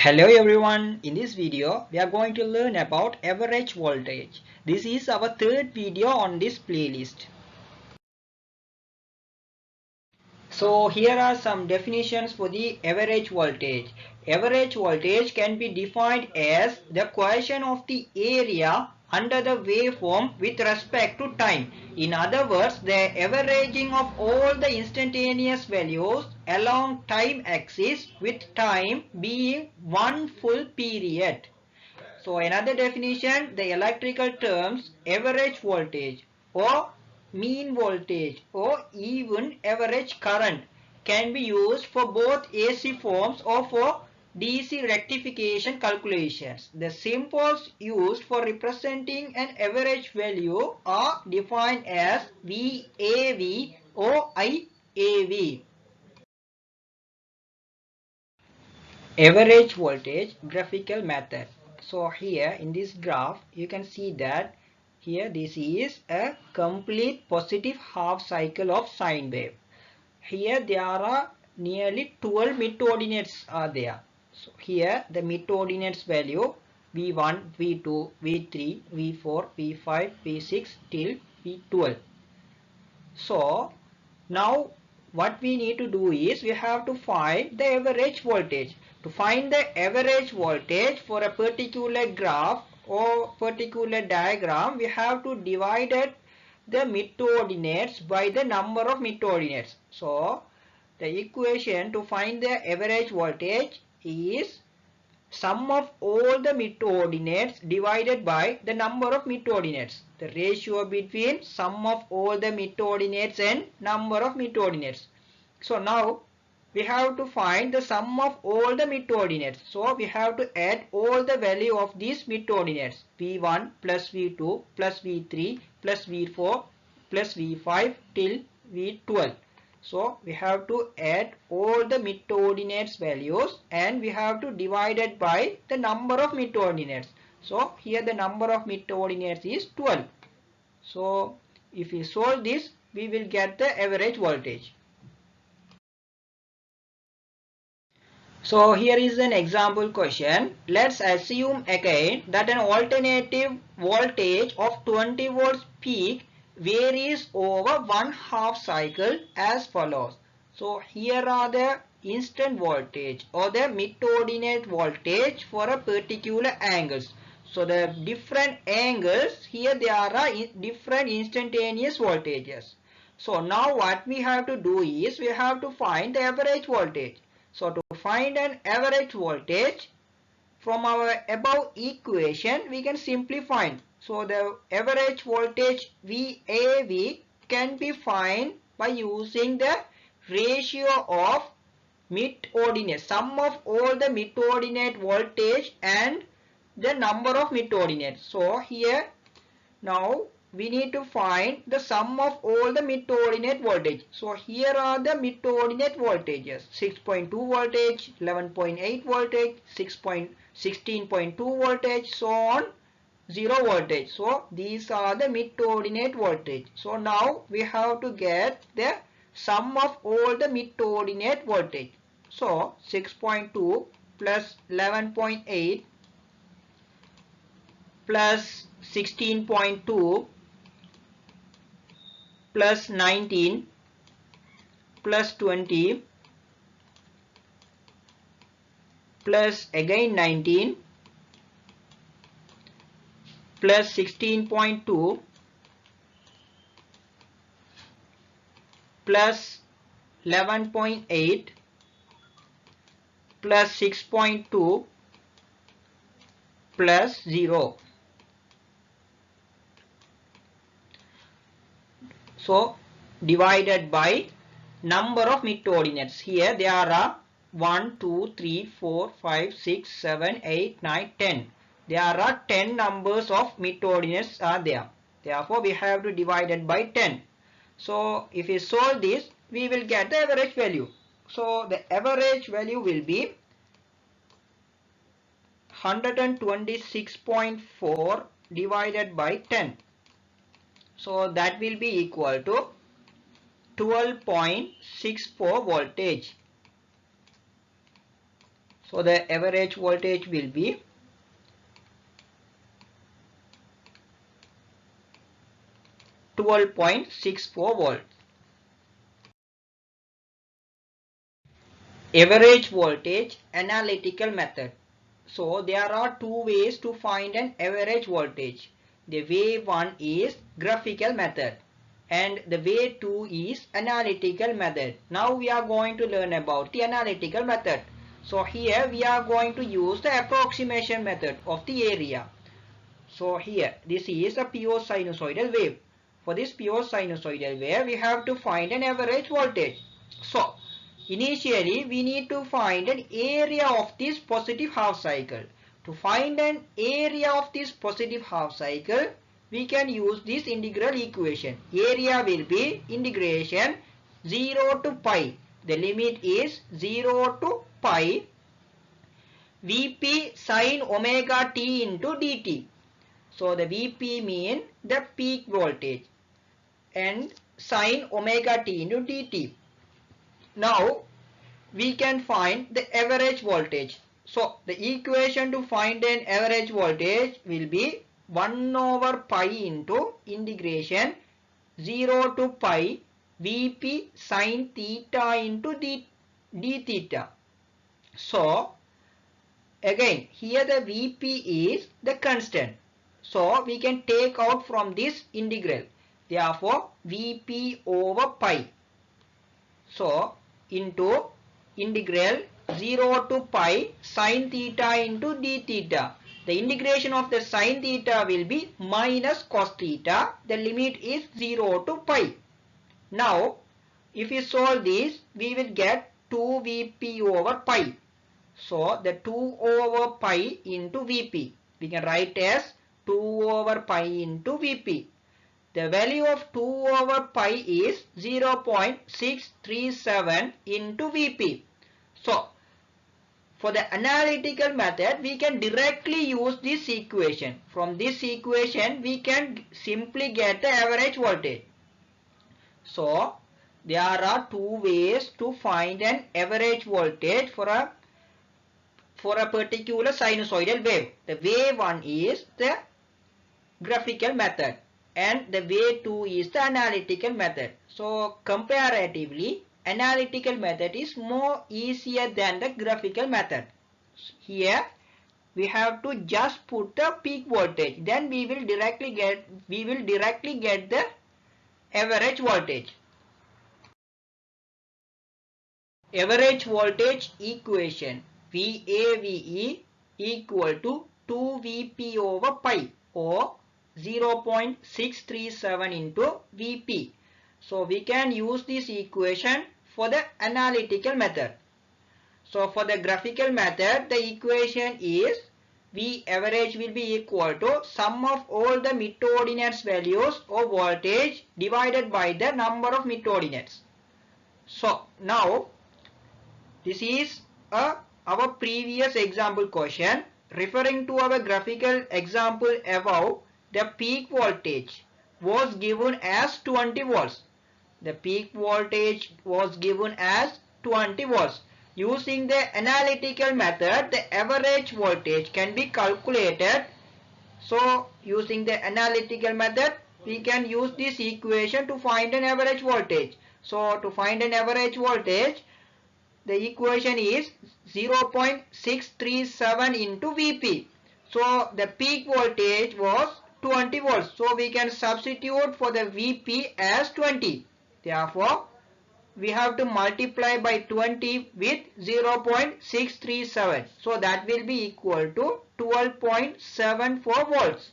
Hello everyone, in this video we are going to learn about average voltage. This is our third video on this playlist. So here are some definitions for the average voltage. Average voltage can be defined as the quotient of the area under the waveform with respect to time. In other words, the averaging of all the instantaneous values along time axis with time being one full period. So another definition, the electrical terms average voltage or mean voltage or even average current can be used for both AC forms or for DC rectification calculations. The symbols used for representing an average value are defined as VAV or IAV. Average voltage graphical method. So here in this graph you can see that here this is a complete positive half cycle of sine wave. Here there are nearly 12 mid-coordinates are there. So here the mid-coordinates value V1, V2, V3, V4, V5, V6 till V12. So now what we need to do is we have to find the average voltage. To find the average voltage for a particular graph or particular diagram, we have to divide the mid-coordinates by the number of mid-coordinates. So the equation to find the average voltage is sum of all the mid-coordinates divided by the number of mid-coordinates. The ratio between sum of all the mid-coordinates and number of mid-coordinates. So now we have to find the sum of all the mid-coordinates. So we have to add all the value of these mid-coordinates. V1 plus V2 plus V3 plus V4 plus V5 till V12. So we have to add all the mid-coordinates values and we have to divide it by the number of mid-coordinates. So here the number of mid-coordinates is 12. So if we solve this, we will get the average voltage. So here is an example question. Let's assume again that an alternative voltage of 20 volts peak varies over one half cycle as follows. So here are the instant voltage or the mid-coordinate voltage for a particular angles. So the different angles here there are different instantaneous voltages. So now what we have to do is we have to find the average voltage. So to find an average voltage from our above equation we can simply find. So the average voltage VAV can be found by using the ratio of mid-coordinates, sum of all the mid-coordinate voltage and the number of mid-coordinates. So here now we need to find the sum of all the mid-coordinate voltage. So here are the mid-coordinate voltages: 6.2 voltage, 11.8 voltage, 16.2 voltage, so on, 0 voltage. So these are the mid-coordinate voltage. So now we have to get the sum of all the mid-coordinate voltage. So 6.2 plus 11.8 plus 16.2 plus 19 plus 20 plus again 19 plus 16.2 plus 11.8 plus 6.2 plus 0. So divided by number of mid-coordinates. Here there are 1, 2, 3, 4, 5, 6, 7, 8, 9, 10. There are 10 numbers of mid-coordinates are there. Therefore we have to divide it by 10. So if we solve this, we will get the average value. So the average value will be 126.4 divided by 10. So that will be equal to 12.64 voltage. So the average voltage will be 12.64 volts. Average voltage analytical method. So there are two ways to find an average voltage. The way one is graphical method and the way two is analytical method. Now we are going to learn about the analytical method. So here we are going to use the approximation method of the area. So here this is a pure sinusoidal wave. For this pure sinusoidal wave we have to find an average voltage. So initially we need to find an area of this positive half cycle. To find an area of this positive half cycle, we can use this integral equation. Area will be integration 0 to pi. The limit is 0 to pi Vp sin omega t into dt. So the Vp means the peak voltage and sin omega t into dt. Now we can find the average voltage. So the equation to find an average voltage will be 1 over pi into integration 0 to pi Vp sin theta into d theta. So again here the Vp is the constant. So we can take out from this integral. Therefore Vp over pi. So into integral 0 to pi sin theta into d theta. The integration of the sin theta will be minus cos theta. The limit is 0 to pi. Now if we solve this, we will get 2 Vp over pi. So the 2 over pi into Vp. We can write as 2 over pi into Vp. The value of 2 over pi is 0.637 into Vp. So for the analytical method, we can directly use this equation. From this equation, we can simply get the average voltage. So there are two ways to find an average voltage for a particular sinusoidal wave. The way one is the graphical method and the way two is the analytical method. So comparatively, analytical method is more easier than the graphical method. Here we have to just put the peak voltage, then we will directly get the average voltage. Average voltage equation VAVE equal to 2 Vp over pi or 0.637 into Vp. So we can use this equation for the analytical method. So for the graphical method, the equation is V average will be equal to sum of all the mid-ordinates values of voltage divided by the number of mid-ordinates. So now this is our previous example question. Referring to our graphical example above, the peak voltage was given as 20 volts. The peak voltage was given as 20 volts. Using the analytical method, the average voltage can be calculated. So using the analytical method, we can use this equation to find an average voltage. So to find an average voltage, the equation is 0.637 into Vp. So the peak voltage was 20 volts. So we can substitute for the Vp as 20. Therefore, we have to multiply by 20 with 0.637. So that will be equal to 12.74 volts.